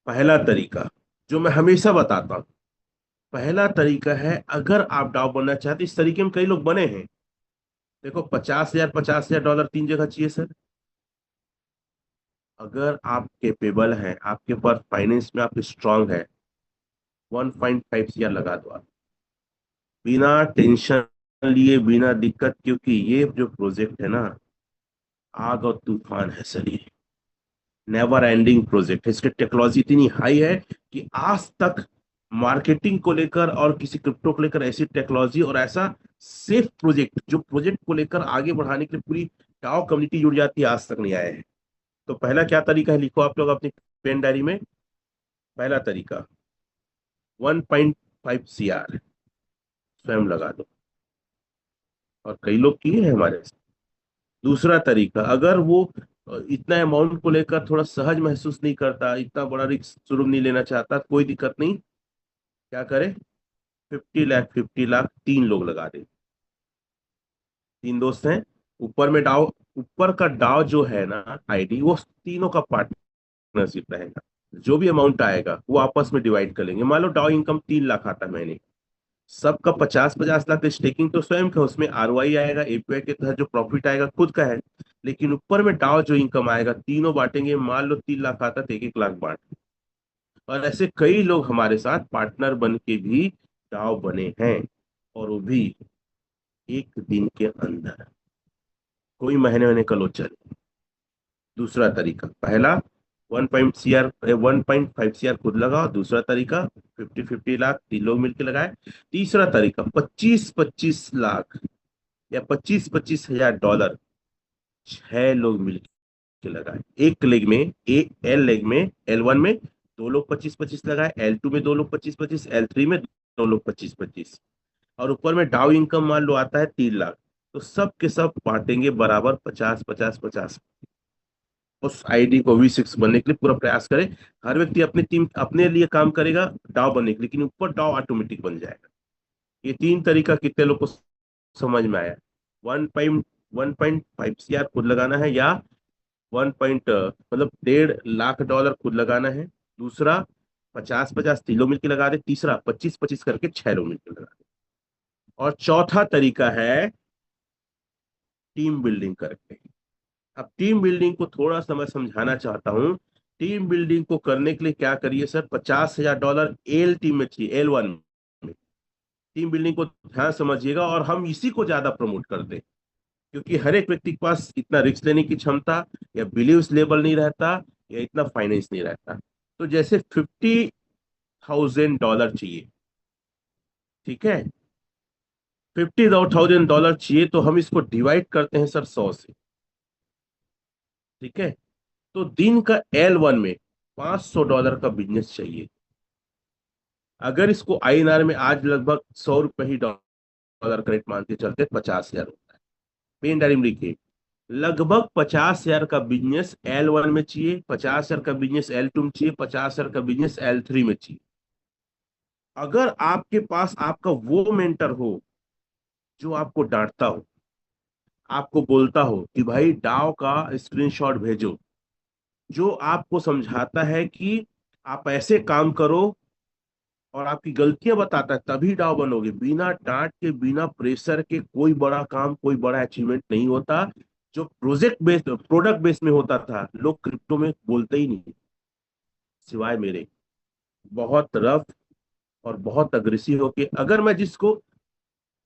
पहला तरीका जो मैं हमेशा बताता हूँ, पहला तरीका है, अगर आप डाउ बनना चाहते, इस तरीके में कई लोग बने हैं। देखो, 50,000 $50,000 तीन जगह चाहिए सर। अगर आप केपेबल हैं, आपके पास फाइनेंस में आप स्ट्रांग है, 1.5 CR लगा दो आप, बिना टेंशन लिए, बिना दिक्कत, क्योंकि ये जो प्रोजेक्ट है ना, आग और तूफान है सर ये। नेवर एंडिंग प्रोजेक्ट है, इसकी टेक्नोलॉजी इतनी हाई है कि आज तक मार्केटिंग को लेकर और किसी क्रिप्टो को लेकर ऐसी टेक्नोलॉजी और ऐसा सेफ प्रोजेक्ट, जो प्रोजेक्ट को लेकर आगे बढ़ाने के लिए पूरी टाओ कम्युनिटी जुड़ जाती है, आज तक नहीं आया है। तो पहला क्या तरीका है, लिखो आप लोग अपनी पेन डायरी में। पहला तरीका, 1.5 CR स्वयं लगा दो, और कई लोग किए हैं हमारे साथ। दूसरा तरीका, अगर वो इतना अमाउंट को लेकर थोड़ा सहज महसूस नहीं करता, इतना बड़ा रिस्क शुरू नहीं लेना चाहता, कोई दिक्कत नहीं। क्या करे, 50 लाख, 50 लाख, तीन लोग लगा दे। तीन दोस्त हैं, ऊपर में डाव, ऊपर का डाव जो है ना आईडी, वो तीनों का पार्टनरशिप रहेगा। जो भी अमाउंट आएगा वो आपस में डिवाइड कर लेंगे। मान लो डाउ इनकम 3 लाख आता है महीने, सबका 50-50 लाख स्टेकिंग तो स्वयं का, उसमें आरओआई आएगा, एपीआई के तहत जो प्रॉफिट आएगा खुद का है। लेकिन ऊपर में डाउ जो इनकम आएगा तीनों बांटेंगे। मान लो 3 लाख आता है तो 1-1 लाख बांट। और ऐसे कई लोग हमारे साथ पार्टनर बन के भी डाउ बने हैं, और वो भी एक दिन के अंदर, कोई महीने महीने का लोग चले। दूसरा तरीका, पहला 1.5 CR खुद लगाओ। दूसरा तरीका, 50-50 लाख तीन लोग मिलकर लगाए। तीसरा तरीका, 25-25 लाख या 25-25 हजार डॉलर 6 लोग मिलकर लगाए। एक लेग में, एल लेग में, L1 में दो लोग 25-25 लगाए, L2 में दो लोग 25-25, L3 में दो लोग 25-25, और ऊपर में डाउ इनकम मान लो आता है 3 लाख। तो सब के सब बांटेंगे बराबर, 50-50-50। उस आईडी को V6 बनने के लिए पूरा प्रयास करें। हर व्यक्ति अपनी टीम अपने लिए काम करेगा डाव बनने के लिए, लेकिन ऊपर डाव ऑटोमेटिक बन जाएगा। ये तीन तरीका कितने लोग को समझ में आया? 1.5 CR खुद लगाना है, या 1.5 मतलब $1.5 लाख खुद लगाना है। दूसरा, 50-50 तीन लोग मिलकर लगा दे। तीसरा, 25-25 करके 6 लोग मिलकर लगा दे। और चौथा तरीका है टीम बिल्डिंग करके। अब टीम बिल्डिंग को थोड़ा सा मैं समझाना चाहता हूँ। टीम बिल्डिंग को करने के लिए क्या करिए सर, $50,000 एल टीम में चाहिए, L1 में। टीम बिल्डिंग को ध्यान समझिएगा, और हम इसी को ज्यादा प्रमोट करते हैं, क्योंकि हर एक व्यक्ति के पास इतना रिस्क लेने की क्षमता या बिलीव्स लेवल नहीं रहता, या इतना फाइनेंस नहीं रहता। तो जैसे $50,000 चाहिए, ठीक है, $50,000 चाहिए, तो हम इसको डिवाइड करते हैं सर 100 से। ठीक है, तो दिन का L1 में $500 का बिजनेस चाहिए। अगर इसको INR में आज लगभग $100 ही डॉलर का रेट मानते चलते, 50,000 होता है। पेन डायरी में लिखिए, लगभग 50,000 का बिजनेस L1 में चाहिए, 50,000 का बिजनेस L2 में चाहिए, 50,000 का बिजनेस L3 में चाहिए। अगर आपके पास आपका वो मेंटर हो जो आपको डांटता हो, आपको बोलता हो कि भाई डाव का स्क्रीनशॉट भेजो, जो आपको समझाता है कि आप ऐसे काम करो, और आपकी गलतियां बताता है, तभी डाव बनोगे। बिना डांट के, बिना प्रेशर के कोई बड़ा काम, कोई बड़ा अचीवमेंट नहीं होता। जो प्रोजेक्ट बेस्ड, प्रोडक्ट बेस्ड में होता था, लोग क्रिप्टो में बोलते ही नहीं, सिवाय मेरे। बहुत रफ और बहुत अग्रेसिव होके, अगर मैं जिसको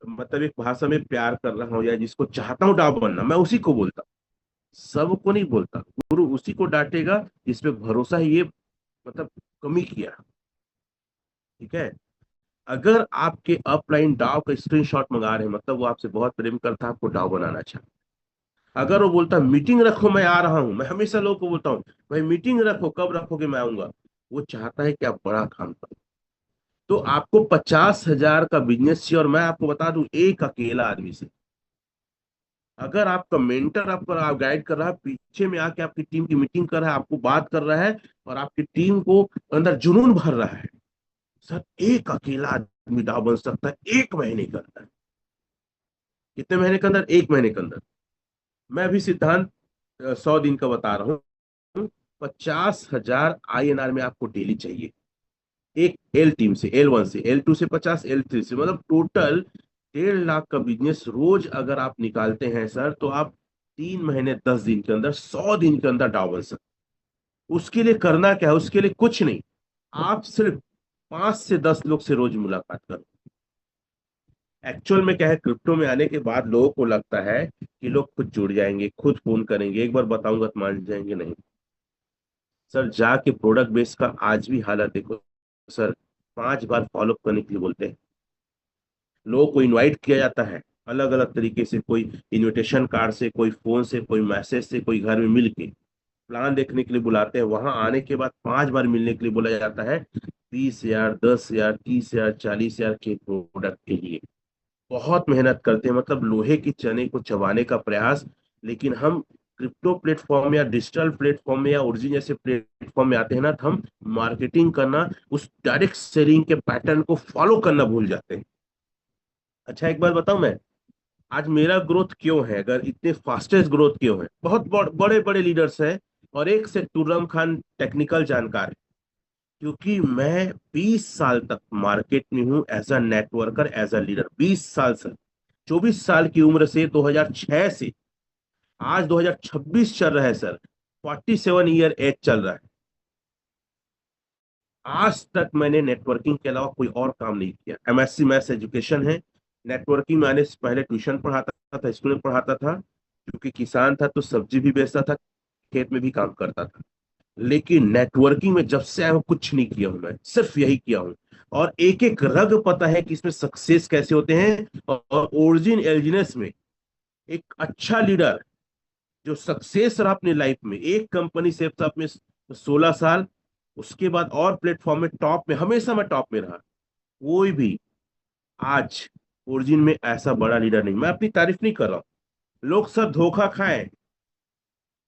मतलब एक भाषा में प्यार कर रहा हूँ, या जिसको चाहता हूँ डाव बनना, मैं उसी को बोलता हूँ, सबको नहीं बोलता। गुरु उसी को डांटेगा जिसपे भरोसा ही ये मतलब कमी किया। ठीक है, अगर आपके अपलाइन डाव का स्क्रीनशॉट मंगा रहे हैं, मतलब वो आपसे बहुत प्रेम करता है, आपको डाव बनाना चाहता है। अगर वो बोलता है मीटिंग रखो मैं आ रहा हूं, मैं हमेशा लोगों को बोलता हूँ भाई मीटिंग रखो, कब रखोगे, मैं आऊंगा। वो चाहता है कि आप बड़ा काम करो। तो आपको 50,000 का बिजनेस चाहिए, और मैं आपको बता दूं, एक अकेला आदमी से, अगर आपका मेंटर आपको आप गाइड कर रहा है, पीछे में आके आपकी टीम की मीटिंग कर रहा है, आपको बात कर रहा है, और आपकी टीम को अंदर जुनून भर रहा है, सर एक अकेला आदमी डाव बन सकता है 1 महीने के अंदर। कितने महीने के अंदर? 1 महीने के अंदर। मैं अभी सिद्धांत 100 दिन का बता रहा हूँ। 50,000 INR में आपको डेली चाहिए। एक एल टीम से, L1 से, L2 से 50, L3 से, मतलब टोटल 1.5 लाख का बिजनेस रोज अगर आप निकालते हैं सर, तो आप 3 महीने 10 दिन के अंदर, 100 दिन के अंदर डाउ बन सकते। उसके लिए करना क्या है? उसके लिए कुछ नहीं, आप सिर्फ 5 से 10 लोग से रोज मुलाकात करो। एक्चुअल में क्या है, क्रिप्टो में आने के बाद लोगों को लगता है कि लोग खुद जुड़ जाएंगे, खुद फोन करेंगे, एक बार बताऊंगा तो मान जाएंगे। नहीं सर, जाके प्रोडक्ट बेस का आज भी हालत देखो सर। 5 बार फॉलो करने के लिए बोलते हैं, लोगों को इनवाइट किया जाता है अलग अलग तरीके से, कोई इनविटेशन कार्ड से, कोई फोन से, कोई मैसेज से, कोई घर में मिल के प्लान देखने के लिए बुलाते हैं। वहां आने के बाद 5 बार मिलने के लिए बोला जाता है, 20,000, 10,000, 30,000, 40,000 के प्रोडक्ट के लिए। बहुत मेहनत करते हैं, मतलब लोहे की चने को चबाने का प्रयास। लेकिन हम क्रिप्टो प्लेटफॉर्म या डिजिटल प्लेटफॉर्म में या ओरिजिन जैसे प्लेटफॉर्म में आते हैं ना, तो हम मार्केटिंग करना, उस डायरेक्ट सेलिंग के पैटर्न को फॉलो करना भूल जाते हैं। अच्छा एक बात बताऊं मैं, आज मेरा ग्रोथ क्यों है, अगर इतने फास्टेस्ट ग्रोथ क्यों है? बहुत बड़े बड़े लीडर्स हैं, और एक से तुर्रम खान टेक्निकल जानकार है। क्योंकि मैं 20 साल तक मार्केट में हूं, as a networker, as a leader, 20 साल से। 24 साल की उम्र से, 2006 से आज 2026 चल रहा है सर, 47 ईयर एज चल रहा है। आज तक मैंने नेटवर्किंग के अलावा कोई और काम नहीं किया। MSc मैथ्स एजुकेशन है। नेटवर्किंग में आने से पहले ट्यूशन पढ़ाता था, स्कूल में पढ़ाता था, क्योंकि किसान था तो सब्जी भी बेचता था, खेत में भी काम करता था। लेकिन नेटवर्किंग में जब से आया हूं, कुछ नहीं किया हूं, मैं सिर्फ यही किया हूं। और एक एक रग पता है कि इसमें सक्सेस कैसे होते हैं। और ओरिजिन एलजीनेस में एक अच्छा लीडर जो सक्सेस रहा अपनी लाइफ में, एक कंपनी से अपने 16 साल, उसके बाद और प्लेटफॉर्म में टॉप में, हमेशा मैं टॉप में रहा। कोई भी आज ओरिजिन में ऐसा बड़ा लीडर नहीं। मैं अपनी तारीफ नहीं कर रहा हूं, लोग सब धोखा खाए,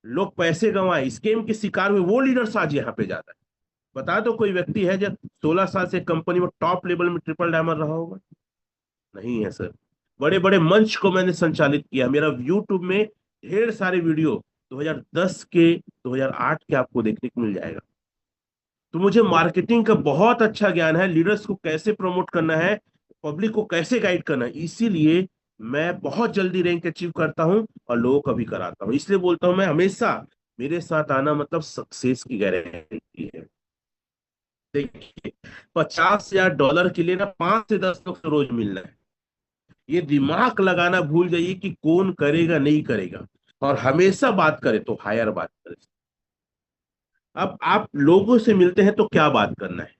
लोग पैसे गंवाए, स्केम के शिकार हुए, वो लीडर्स आज यहाँ पे ज्यादा है। बता दो कोई व्यक्ति है जब 16 साल से कंपनी में टॉप लेवल में ट्रिपल डायमंड रहा होगा? नहीं है सर। बड़े बड़े मंच को मैंने संचालित किया, मेरा यूट्यूब में ढेर सारे वीडियो 2010 के, 2008 के आपको देखने को मिल जाएगा। तो मुझे मार्केटिंग का बहुत अच्छा ज्ञान है, लीडर्स को कैसे प्रमोट करना है, पब्लिक को कैसे गाइड करना है। इसीलिए मैं बहुत जल्दी रैंक अचीव करता हूं, और लोगों का भी कराता हूं। इसलिए बोलता हूं मैं हमेशा, मेरे साथ आना मतलब सक्सेस की गारंटी है। देखिए, $50,000 के लिए ना 5 से 10 लोग से रोज मिलना है। ये दिमाग लगाना भूल जाइए कि कौन करेगा नहीं करेगा, और हमेशा बात करे तो हायर बात करे। अब आप लोगों से मिलते हैं तो क्या बात करना है?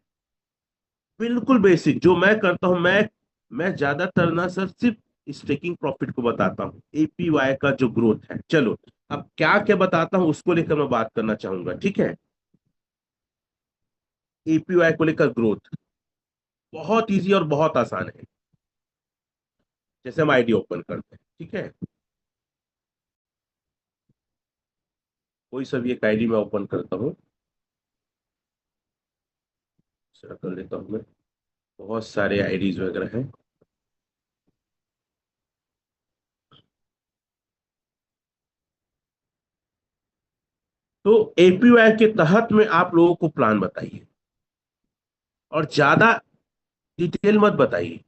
बिल्कुल बेसिक जो मैं करता हूं, मैं ज्यादातर ना सर सिर्फ स्टेकिंग प्रॉफिट को बताता हूँ, APY का जो ग्रोथ है। चलो, अब क्या क्या बताता हूँ उसको लेकर मैं बात करना चाहूंगा, ठीक है? APY को लेकर ग्रोथ बहुत इजी और बहुत आसान है। जैसे हम आईडी ओपन करते हैं, ठीक है, कोई सा भी एक आईडी में ओपन करता हूँ, कर लेता हूँ मैं। बहुत सारे आईडीज वगैरह हैं। तो APY के तहत में आप लोगों को प्लान बताइए, और ज्यादा डिटेल मत बताइए।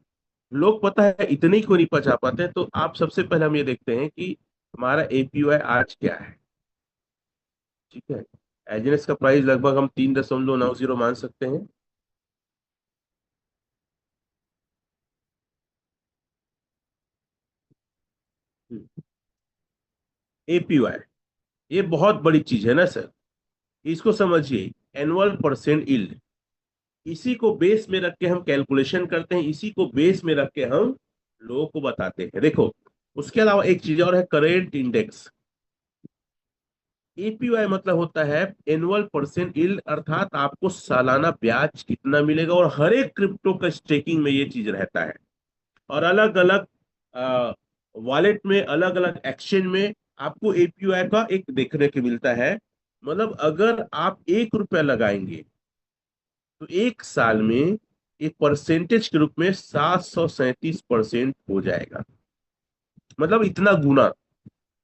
लोग पता है इतने ही को नहीं पहुंचा पाते हैं। तो आप सबसे पहले हम ये देखते हैं कि हमारा APY आज क्या है, ठीक है? एजनेस का प्राइस लगभग हम 3.90 मान सकते हैं। APY ये बहुत बड़ी चीज है ना सर, इसको समझिए। एनुअल परसेंट यील्ड, इसी को बेस में रख के हम कैलकुलेशन करते हैं, इसी को बेस में रख के हम लोगों को बताते हैं। देखो, उसके अलावा एक चीज और है, करेंट इंडेक्स। APY मतलब होता है एनुअल परसेंट यील्ड, अर्थात आपको सालाना ब्याज कितना मिलेगा। और हर एक क्रिप्टो का स्टेकिंग में ये चीज रहता है, और अलग अलग वॉलेट में, अलग अलग एक्सचेंज में आपको APY का एक देखने को मिलता है। मतलब अगर आप 1 रुपया लगाएंगे, तो 1 साल में एक परसेंटेज के रूप में 737% हो जाएगा। मतलब इतना गुना,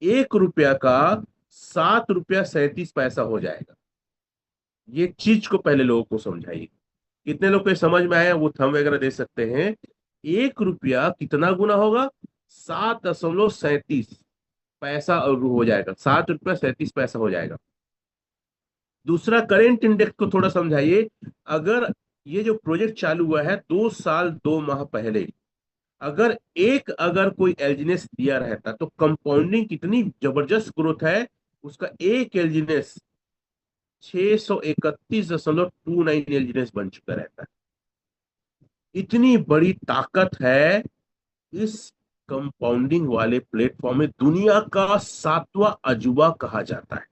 1 रुपया का 7 रुपया 37 पैसा हो जाएगा। ये चीज को पहले लोगों को समझाइए। कितने लोग को ये समझ में आया वो थंब वगैरह दे सकते हैं। 1 रुपया कितना गुना होगा? 7.37 पैसा और हो जाएगा, 7 रुपया 37 पैसा हो जाएगा। दूसरा, करेंट इंडेक्स को थोड़ा समझाइए। अगर ये जो प्रोजेक्ट चालू हुआ है 2 साल 2 माह पहले, अगर कोई एलजीनेस दिया रहता तो कंपाउंडिंग कितनी जबरदस्त ग्रोथ है। उसका एक एलजीनेस 631.29 एलजीनेस बन चुका रहता है। इतनी बड़ी ताकत है इस कंपाउंडिंग वाले प्लेटफॉर्म में, दुनिया का 7वां अजूबा कहा जाता है।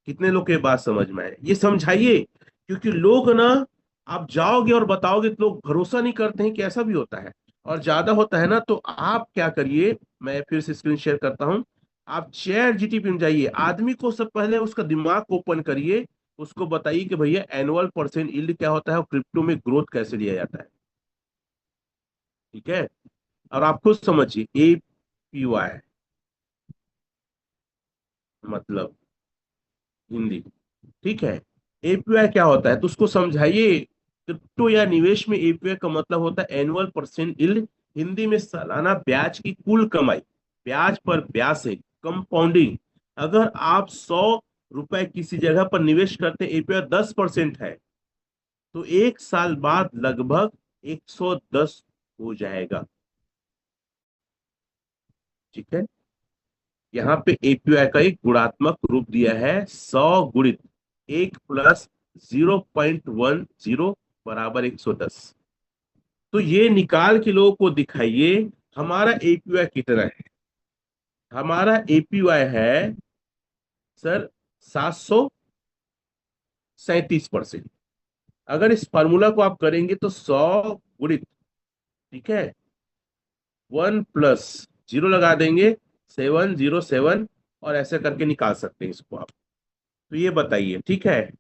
कितने लोग के बात समझ में आए ये समझाइए। क्योंकि लोग ना, आप जाओगे और बताओगे तो लोग भरोसा नहीं करते हैं कि ऐसा भी होता है। और ज्यादा होता है ना तो आप क्या करिए, मैं फिर से स्क्रीन शेयर करता हूं। आप चैट जीटीपी में जाइए, आदमी को सब पहले उसका दिमाग ओपन करिए। उसको बताइए कि भैया एनुअल परसेंट यील्ड क्या होता है और क्रिप्टो में ग्रोथ कैसे लिया जाता है। ठीक है। और आप खुद समझिए एपीवाई मतलब हिंदी। ठीक है। एपीआई क्या होता है तो उसको समझाइए। क्रिप्टो या निवेश में एपीआई का मतलब होता है एनुअल परसेंट यील्ड, हिंदी में सालाना ब्याज की कुल कमाई। ब्याज पर ब्याज से कंपाउंडिंग। अगर आप 100 रुपए किसी जगह पर निवेश करते एपीआई 10% है, तो 1 साल बाद लगभग 110 हो जाएगा। ठीक है। यहाँ पे एपीआई का एक गुणात्मक रूप दिया है, 100 गुणित 1 + 0.10 बराबर 110। तो ये निकाल के लोगों को दिखाइए हमारा एपीआई कितना है। हमारा एपीआई है सर 737%। अगर इस फॉर्मूला को आप करेंगे तो 100 गुणित, ठीक है, 1 + 0 लगा देंगे, 707, और ऐसे करके निकाल सकते हैं इसको आप। तो ये बताइए, ठीक है।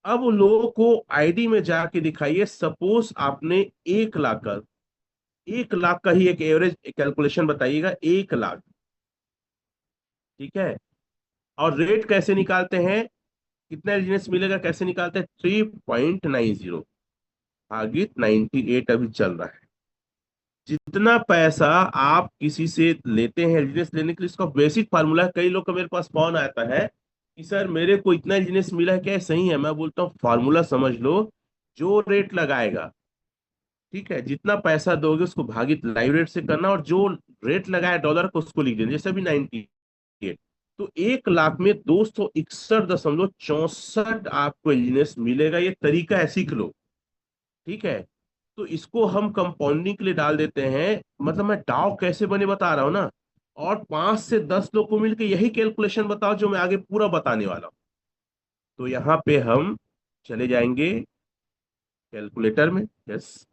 अब उन लोगों को आईडी में जाके दिखाइए, सपोज आपने 1 लाख का, 1 लाख का ही एक एवरेज कैलकुलेशन बताइएगा, 1 लाख। ठीक है। और रेट कैसे निकालते हैं, कितना एलजीएस मिलेगा, कैसे निकालते हैं? 3.90 भागित 98 अभी चल रहा है। जितना पैसा आप किसी से लेते हैं एलजीएस लेने के लिए, इसका बेसिक फार्मूला है। कई लोग का मेरे पास फोन आता है कि सर मेरे को इतना एलजीएस मिला है, क्या ये सही है? मैं बोलता हूँ फार्मूला समझ लो। जो रेट लगाएगा, ठीक है, जितना पैसा दोगे उसको भागित लाइव रेट से करना, और जो रेट लगाया डॉलर को उसको लिख देना, जैसे अभी 98। तो 1 लाख में 261.64 आपको इंजीनियर्स मिलेगा। ये तरीका है, सीख लो। ठीक है। तो इसको हम कंपाउंडिंग के लिए डाल देते हैं, मतलब मैं डाउ कैसे बने बता रहा हूं ना। और 5 से 10 लोग को मिलकर यही कैलकुलेशन बताओ जो मैं आगे पूरा बताने वाला हूं। तो यहाँ पे हम चले जाएंगे कैलकुलेटर में। यस।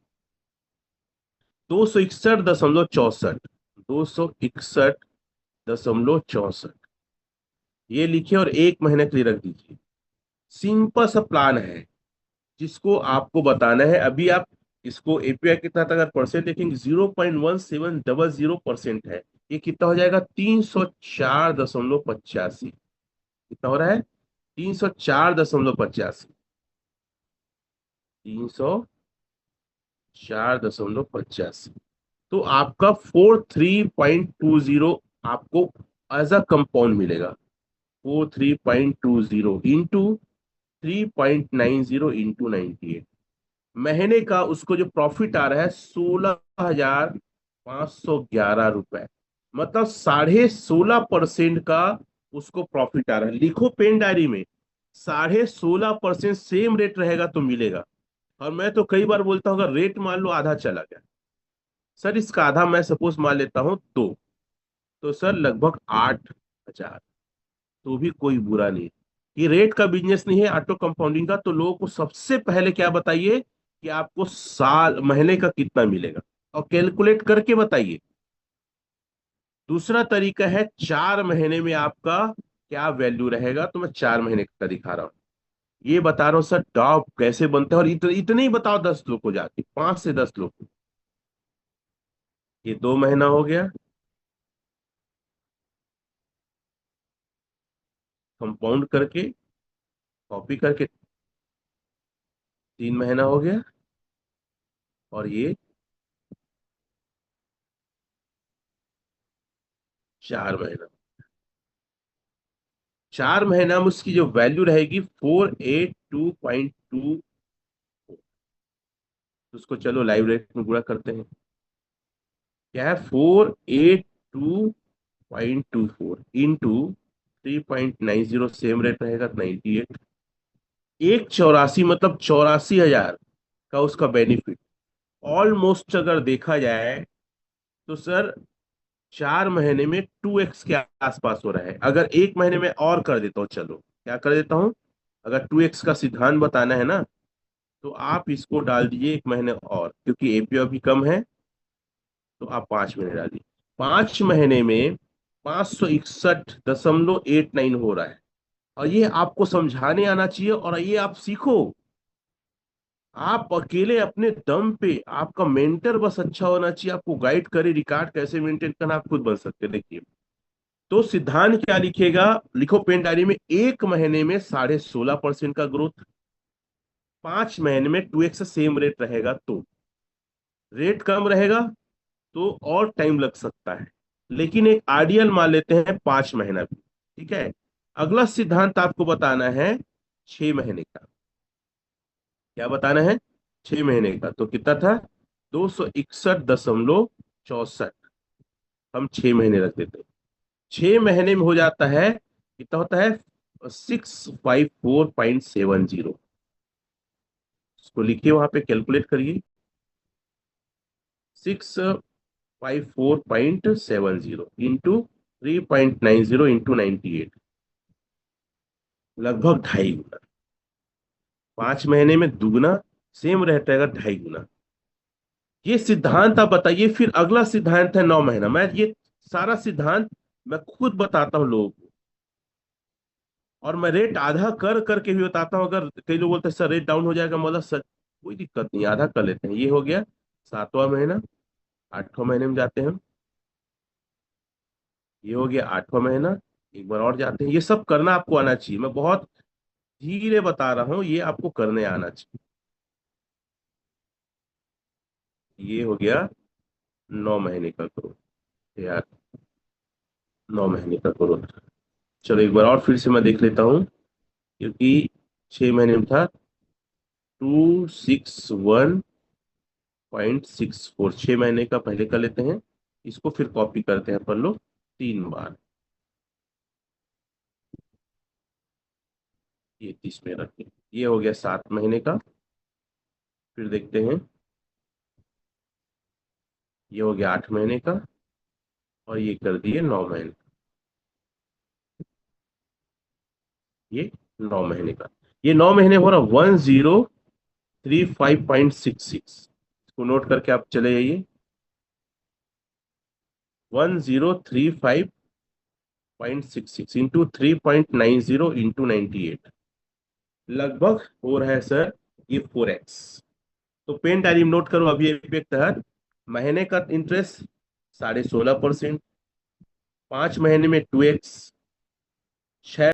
261.64, 261.64, ये लिखिए और 1 महीने के लिए रख दीजिए। सिंपल सा प्लान है जिसको आपको बताना है। अभी आप इसको एपीआई कितना था, अगर परसेंट देखेंगे 0.1700% है। ये कितना हो जाएगा? 304.85। कितना हो रहा है? 304.85। 304.85। तो आपका 43.20 आपको एज अ कंपाउंड मिलेगा। 43.20 इंटू 3.90 इंटू 98, महीने का उसको जो प्रॉफिट आ रहा है 16,511 रुपए। मतलब 16.5% का उसको प्रॉफिट आ रहा है। लिखो पेन डायरी में, 16.5% सेम रेट रहेगा तो मिलेगा। और मैं तो कई बार बोलता हूँ अगर रेट मान लो आधा चला गया, सर इसका आधा मैं सपोज मान लेता हूँ तो सर लगभग 8,000, तो भी कोई बुरा नहीं। ये रेट का बिजनेस नहीं है ऑटो कंपाउंडिंग का। तो लोगों को सबसे पहले क्या बताइए कि आपको साल महीने का कितना मिलेगा, और कैलकुलेट करके बताइए। दूसरा तरीका है 4 महीने में आपका क्या वैल्यू रहेगा, तो मैं 4 महीने का दिखा रहा हूं। ये बता रहा हूँ सर डॉप कैसे बनते हैं, और इतने ही बताओ 10 लोग को जाके, 5 से 10 लोग को। ये 2 महीना हो गया कंपाउंड करके। कॉपी करके 3 महीना हो गया, और ये 4 महीना। 4 महीना में उसकी जो वैल्यू रहेगी 482.2। उसको चलो लाइव रेट में गुणा करते हैं। क्या है? 482.24 इंटू 3.90, सेम रेट रहेगा 98। 184, मतलब 84,000 का उसका बेनिफिट। ऑलमोस्ट अगर देखा जाए तो सर 4 महीने में 2x के आसपास हो रहा है। अगर 1 महीने में और कर देता हूँ, चलो क्या कर देता हूँ, अगर 2x का सिद्धांत बताना है ना, तो आप इसको डाल दीजिए 1 महीने और, क्योंकि एपीओ भी कम है, तो आप 5 महीने डालिए। 5 महीने में 561.89 हो रहा है। और ये आपको समझाने आना चाहिए, और ये आप सीखो। आप अकेले अपने दम पे, आपका मेंटर बस अच्छा होना चाहिए, आपको गाइड करे, रिकॉर्ड कैसे मेंटेन करना आप खुद बन सकते हैं। देखिए, तो सिद्धांत क्या लिखेगा, लिखो पेन डायरी में, 1 महीने में 16.5% का ग्रोथ, 5 महीने में 2x सेम रेट रहेगा, तो रेट कम रहेगा तो और टाइम लग सकता है, लेकिन एक आइडियल मान लेते हैं 5 महीना भी। ठीक है। अगला सिद्धांत आपको बताना है 6 महीने का। क्या बताना है? 6 महीने का। तो कितना था? 261.64। हम 6 महीने रख देते हैं। 6 महीने में हो जाता है, कितना होता है? 654.70। उसको लिखिए, वहां पे कैलकुलेट करिए। 654.70 इंटू 3.90 इंटू 98, लगभग 2.5 गुना। 5 महीने में दुगना, सेम रहता है 2.5 गुना। ये सिद्धांत आप बताइए। फिर अगला सिद्धांत है 9 महीना। मैं ये सारा सिद्धांत मैं खुद बताता हूँ लोगों को, और मैं रेट आधा कर करके भी बताता हूँ। अगर कई लोग बोलते हैं सर रेट डाउन हो जाएगा, मतलब सर कोई दिक्कत नहीं, आधा कर लेते हैं। ये हो गया 7वां महीना। 8वां महीने में जाते हैं हम। ये हो गया 8वां महीना। एक बार और जाते हैं। ये सब करना आपको आना चाहिए, मैं बहुत धीरे बता रहा हूँ, ये आपको करने आना चाहिए। ये हो गया 9 महीने का ग्रोथ यार। 9 महीने का ग्रोथ। चलो एक बार और फिर से मैं देख लेता हूँ, क्योंकि 6 महीने में था 261.64। 6 महीने का पहले कर लेते हैं, इसको फिर कॉपी करते हैं अपन लोग 3 बार। ये 30 में रखें। ये हो गया 7 महीने का। फिर देखते हैं, ये हो गया 8 महीने का, और ये कर दिए 9 महीने। ये 9 महीने का। ये 9 महीने हो रहा 1035.66। इसको नोट करके आप चले जाइए। 1035.66 इंटू 3.90 इंटू 98, लगभग हो रहा है सर ये 4x। तो पेन डायरी में नोट करो, अभी अभी के तहत महीने का इंटरेस्ट 16.5%, 5 महीने में 2x, 6